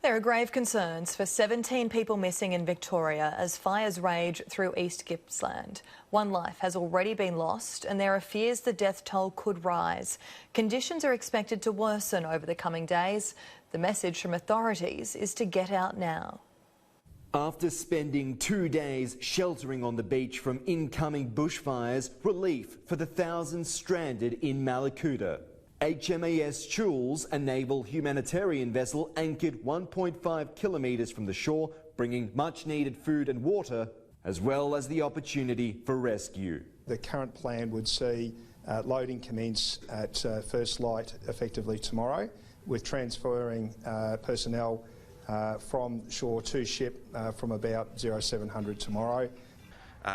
There are grave concerns for 17 people missing in Victoria as fires rage through East Gippsland. One life has already been lost and there are fears the death toll could rise. Conditions are expected to worsen over the coming days. The message from authorities is to get out now. After spending 2 days sheltering on the beach from incoming bushfires, relief for the thousands stranded in Malakuta. HMAS Jules, a naval humanitarian vessel anchored 1.5 kilometres from the shore, bringing much needed food and water, as well as the opportunity for rescue. The current plan would see loading commence at first light effectively tomorrow, with transferring personnel from shore to ship from about 0700 tomorrow.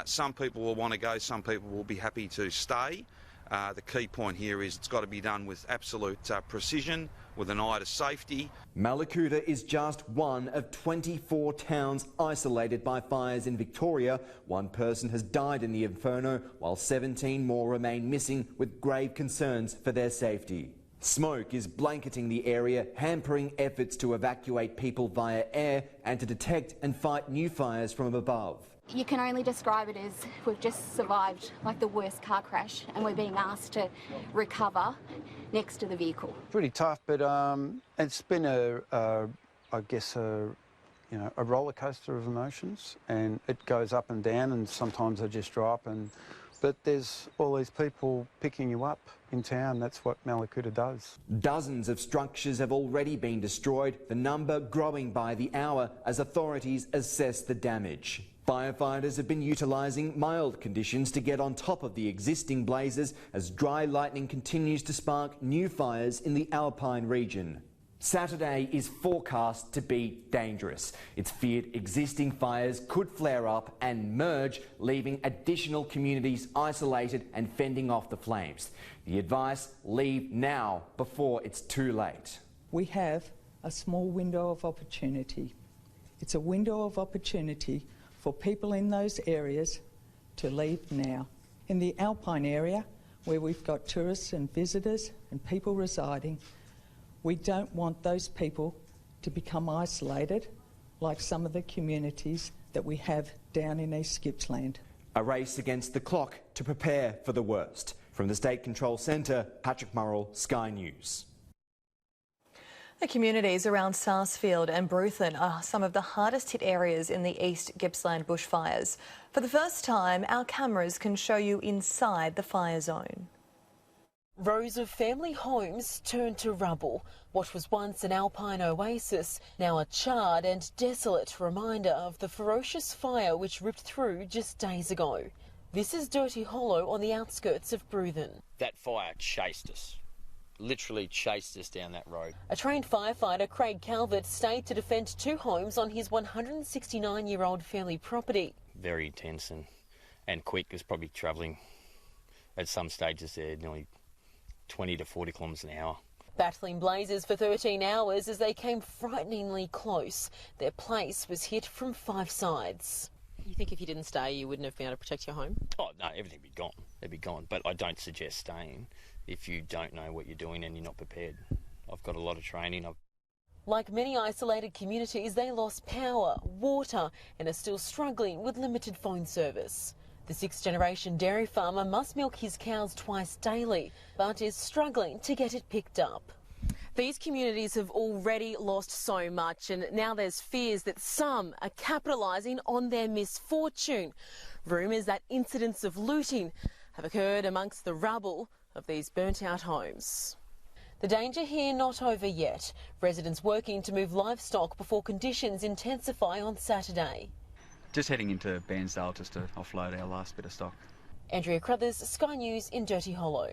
Some people will want to go, some people will be happy to stay. The key point here is it's got to be done with absolute precision, with an eye to safety. Malakuta is just one of 24 towns isolated by fires in Victoria. One person has died in the inferno, while 17 more remain missing with grave concerns for their safety. Smoke is blanketing the area, hampering efforts to evacuate people via air and to detect and fight new fires from above. You can only describe it as we've just survived like the worst car crash and we're being asked to recover next to the vehicle. Pretty tough, but it's been a roller coaster of emotions, and it goes up and down, and sometimes they just drop. But there's all these people picking you up in town. That's what Malakuta does. Dozens of structures have already been destroyed, the number growing by the hour as authorities assess the damage. Firefighters have been utilising mild conditions to get on top of the existing blazes as dry lightning continues to spark new fires in the Alpine region. Saturday is forecast to be dangerous. It's feared existing fires could flare up and merge, leaving additional communities isolated and fending off the flames. The advice: leave now before it's too late. We have a small window of opportunity. It's a window of opportunity for people in those areas to leave now. In the Alpine area, where we've got tourists and visitors and people residing, we don't want those people to become isolated like some of the communities that we have down in East Gippsland. A race against the clock to prepare for the worst. From the State Control Centre, Patrick Murrell, Sky News. The communities around Sarsfield and Bruthen are some of the hardest hit areas in the East Gippsland bushfires. For the first time, our cameras can show you inside the fire zone. Rows of family homes turned to rubble. What was once an alpine oasis, now a charred and desolate reminder of the ferocious fire which ripped through just days ago. This is Dirty Hollow on the outskirts of Bruthen. That fire chased us. Literally chased us down that road. A trained firefighter, Craig Calvert, stayed to defend 2 homes on his 169-year-old family property. Very intense and quick. It was probably travelling at some stages there nearly 20 to 40 kilometres an hour. Battling blazes for 13 hours as they came frighteningly close. Their place was hit from 5 sides. You think if you didn't stay, you wouldn't have been able to protect your home? Oh, no, everything would be gone. They'd be gone. But I don't suggest staying if you don't know what you're doing and you're not prepared. I've got a lot of training. Like many isolated communities, they lost power, water and are still struggling with limited phone service. The 6th-generation dairy farmer must milk his cows twice daily, but is struggling to get it picked up. These communities have already lost so much, and now there's fears that some are capitalising on their misfortune. Rumours that incidents of looting have occurred amongst the rubble of these burnt-out homes. The danger here not over yet. Residents working to move livestock before conditions intensify on Saturday. Just heading into Bairnsdale just to offload our last bit of stock. Andrea Crothers, Sky News in Dirty Hollow.